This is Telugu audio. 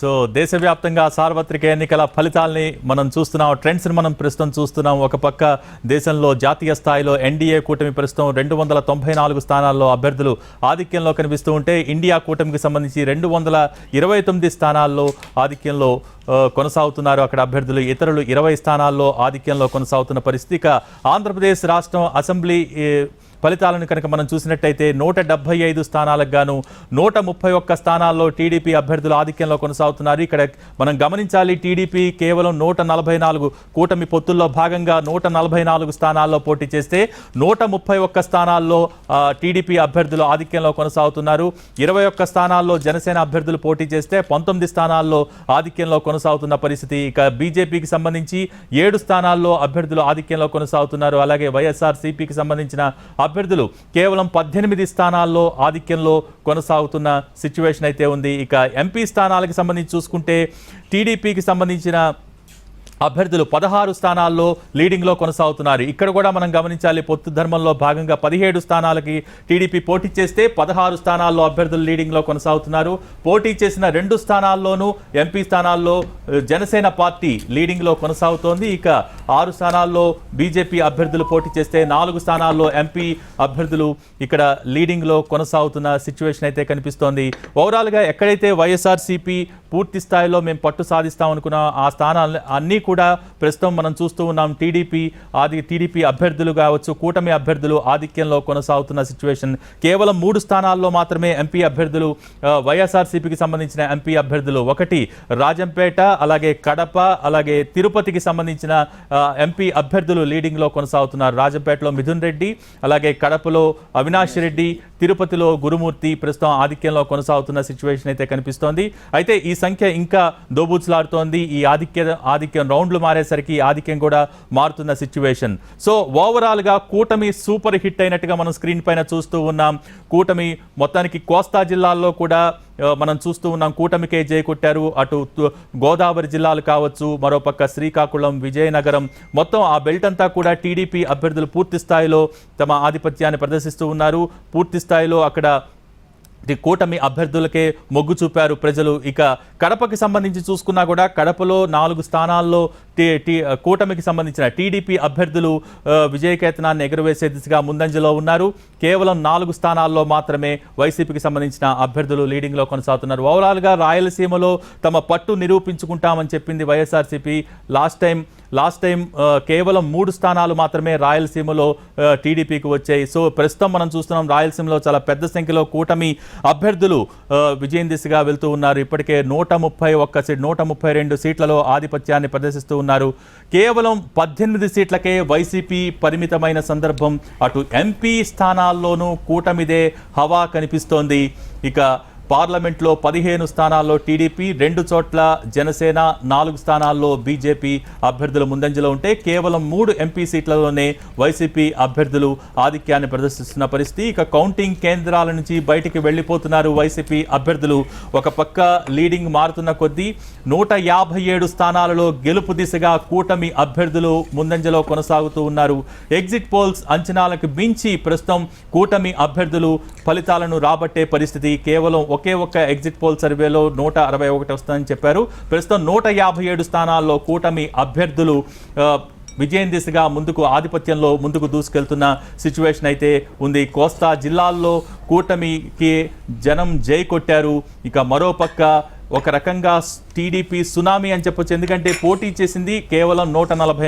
సో దేశవ్యాప్తంగా సార్వత్రిక ఎన్నికల ఫలితాలని మనం చూస్తున్నాం. ట్రెండ్స్ని మనం ప్రస్తుతం చూస్తున్నాం. ఒక పక్క దేశంలో జాతీయ స్థాయిలో ఎన్డీఏ కూటమి ప్రస్తుతం 294 స్థానాల్లో అభ్యర్థులు ఆధిక్యంలో కనిపిస్తూ ఉంటే, ఇండియా కూటమికి సంబంధించి 229 స్థానాల్లో ఆధిక్యంలో కొనసాగుతున్నారు అక్కడ అభ్యర్థులు. ఇతరులు 20 స్థానాల్లో ఆధిక్యంలో కొనసాగుతున్న పరిస్థితి. ఇక ఆంధ్రప్రదేశ్ రాష్ట్రం అసెంబ్లీ ఫలితాలను కనుక మనం చూసినట్టయితే 175 స్థానాలకు గాను 131 స్థానాల్లో టీడీపీ అభ్యర్థులు ఆధిక్యంలో కొనసాగుతున్నారు. ఇక్కడ మనం గమనించాలి, టీడీపీ కేవలం 144 కూటమి పొత్తుల్లో భాగంగా 144 స్థానాల్లో పోటీ చేస్తే 131 స్థానాల్లో టీడీపీ అభ్యర్థులు ఆధిక్యంలో కొనసాగుతున్నారు. 21 స్థానాల్లో జనసేన అభ్యర్థులు పోటీ చేస్తే 19 స్థానాల్లో ఆధిక్యంలో కొనసాగుతున్న పరిస్థితి. ఇక బీజేపీకి సంబంధించి 7 స్థానాల్లో అభ్యర్థులు ఆధిక్యంలో కొనసాగుతున్నారు. అలాగే వైఎస్ఆర్సీపీకి సంబంధించిన అభ్యర్థులు కేవలం 18 స్థానాల్లో ఆధిక్యంలో కొనసాగుతున్న సిచ్యువేషన్ అయితే ఉంది. ఇక ఎంపీ స్థానాలకు సంబంధించి చూసుకుంటే టీడీపీకి సంబంధించిన అభ్యర్థులు 16 స్థానాల్లో లీడింగ్లో కొనసాగుతున్నారు. ఇక్కడ కూడా మనం గమనించాలి, పొత్తు ధర్మంలో భాగంగా 17 స్థానాలకి టీడీపీ పోటీ చేస్తే 16 స్థానాల్లో అభ్యర్థులు లీడింగ్లో కొనసాగుతున్నారు. పోటీ చేసిన 2 స్థానాల్లోనూ ఎంపీ స్థానాల్లో జనసేన పార్టీ లీడింగ్లో కొనసాగుతోంది. ఇక 6 స్థానాల్లో బీజేపీ అభ్యర్థులు పోటీ చేస్తే 4 స్థానాల్లో ఎంపీ అభ్యర్థులు ఇక్కడ లీడింగ్లో కొనసాగుతున్న సిచ్యువేషన్ అయితే కనిపిస్తోంది. ఓవరాల్గా ఎక్కడైతే వైఎస్ఆర్సీపీ పూర్తి స్థాయిలో మేము పట్టు సాధిస్తాం అనుకున్న ఆ స్థానాలు అన్నీ కూడా ప్రస్తుతం మనం చూస్తూ ఉన్నాం. టీడీపీ అభ్యర్థులు కావచ్చు, కూటమి అభ్యర్థులు ఆధిక్యంలో కొనసాగుతున్న సిచ్యువేషన్. కేవలం 3 స్థానాల్లో మాత్రమే ఎంపీ అభ్యర్థులు, వైఎస్ఆర్సీపీకి సంబంధించిన ఎంపీ అభ్యర్థులు, ఒకటి రాజంపేట, అలాగే కడప, అలాగే తిరుపతికి సంబంధించిన ఎంపీ అభ్యర్థులు లీడింగ్లో కొనసాగుతున్నారు. రాజంపేటలో మిథున్ రెడ్డి, అలాగే కడపలో అవినాష్ రెడ్డి, తిరుపతిలో గురుమూర్తి ప్రస్తుతం ఆధిక్యంలో కొనసాగుతున్న సిచ్యువేషన్ అయితే కనిపిస్తోంది. అయితే ఈ సంఖ్య ఇంకా దోబూచులాడుతోంది. ఈ ఆధిక్యం రౌండ్లు మారేసరికి ఆధిక్యం కూడా మారుతున్న సిచ్యువేషన్. సో ఓవరాల్గా కూటమి సూపర్ హిట్ అయినట్టుగా మనం స్క్రీన్ పైన చూస్తూ ఉన్నాం. కూటమి మొత్తానికి కోస్తా జిల్లాల్లో కూడా మనం చూస్తూ ఉన్నాం, కూటమికే జయకొట్టారు. అటు గోదావరి జిల్లాలు కావచ్చు, మరోపక్క శ్రీకాకుళం, విజయనగరం, మొత్తం ఆ బెల్ట్ అంతా కూడా టీడీపీ అభ్యర్థులు పూర్తి స్థాయిలో తమ ఆధిపత్యాన్ని ప్రదర్శిస్తూ ఉన్నారు. పూర్తి స్థాయిలో అక్కడ కూటమి అభ్యర్థులకే మొగ్గు చూపారు ప్రజలు. ఇక కడపకి సంబంధించి చూసుకున్నా కూడా కడపలో 4 స్థానాల్లో కూటమికి సంబంధించిన టీడీపీ అభ్యర్థులు విజయకేతనాన్ని ఎగురవేసే దిశగా ముందంజలో ఉన్నారు. కేవలం 4 స్థానాల్లో మాత్రమే వైసీపీకి సంబంధించిన అభ్యర్థులు లీడింగ్లో కొనసాగుతున్నారు. ఓవరాల్గా రాయలసీమలో తమ పట్టు నిరూపించుకుంటామని చెప్పింది వైఎస్ఆర్సీపీ. లాస్ట్ టైం కేవలం 3 స్థానాలు మాత్రమే రాయలసీమలో టీడీపీకి వచ్చాయి. సో ప్రస్తుతం మనం చూస్తున్నాం, రాయలసీమలో చాలా పెద్ద సంఖ్యలో కూటమి అభ్యర్థులు విజయం దిశగా వెళ్తూ ఉన్నారు. ఇప్పటికే 132 సీట్లలో ఆధిపత్యాన్ని ప్రదర్శిస్తూ ఉన్నారు. కేవలం 18 సీట్లకే వైసీపీ పరిమితమైన సందర్భం. అటు ఎంపీ స్థానాల్లోనూ కూటమిదే హవా కనిపిస్తోంది. ఇక పార్లమెంట్లో 15 స్థానాల్లో టీడీపీ, 2 చోట్ల జనసేన, 4 స్థానాల్లో బీజేపీ అభ్యర్థులు ముందంజలో ఉంటే కేవలం 3 ఎంపీ సీట్లలోనే వైసీపీ అభ్యర్థులు ఆధిక్యాన్ని ప్రదర్శిస్తున్న పరిస్థితి. ఇక కౌంటింగ్ కేంద్రాల నుంచి బయటికి వెళ్ళిపోతున్నారు వైసీపీ అభ్యర్థులు. ఒక పక్క లీడింగ్ మారుతున్న కొద్దీ 157 స్థానాలలో గెలుపు దిశగా కూటమి అభ్యర్థులు ముందంజలో కొనసాగుతూ ఉన్నారు. ఎగ్జిట్ పోల్స్ అంచనాలకు మించి ప్రస్తుతం కూటమి అభ్యర్థులు ఫలితాలను రాబట్టే పరిస్థితి. కేవలం ఒకే ఒక్క ఎగ్జిట్ పోల్ సర్వేలో 161 వస్తుందని చెప్పారు. ప్రస్తుతం 157 స్థానాల్లో కూటమి అభ్యర్థులు విజయం దిశగా ఆధిపత్యంలో ముందుకు దూసుకెళ్తున్న సిచ్యువేషన్ అయితే ఉంది. కోస్తా జిల్లాల్లో కూటమికి జనం జై కొట్టారు. ఇక మరోపక్క ఒక రకంగా టీడీపీ సునామీ అని చెప్పొచ్చు. ఎందుకంటే పోటీ చేసింది కేవలం 144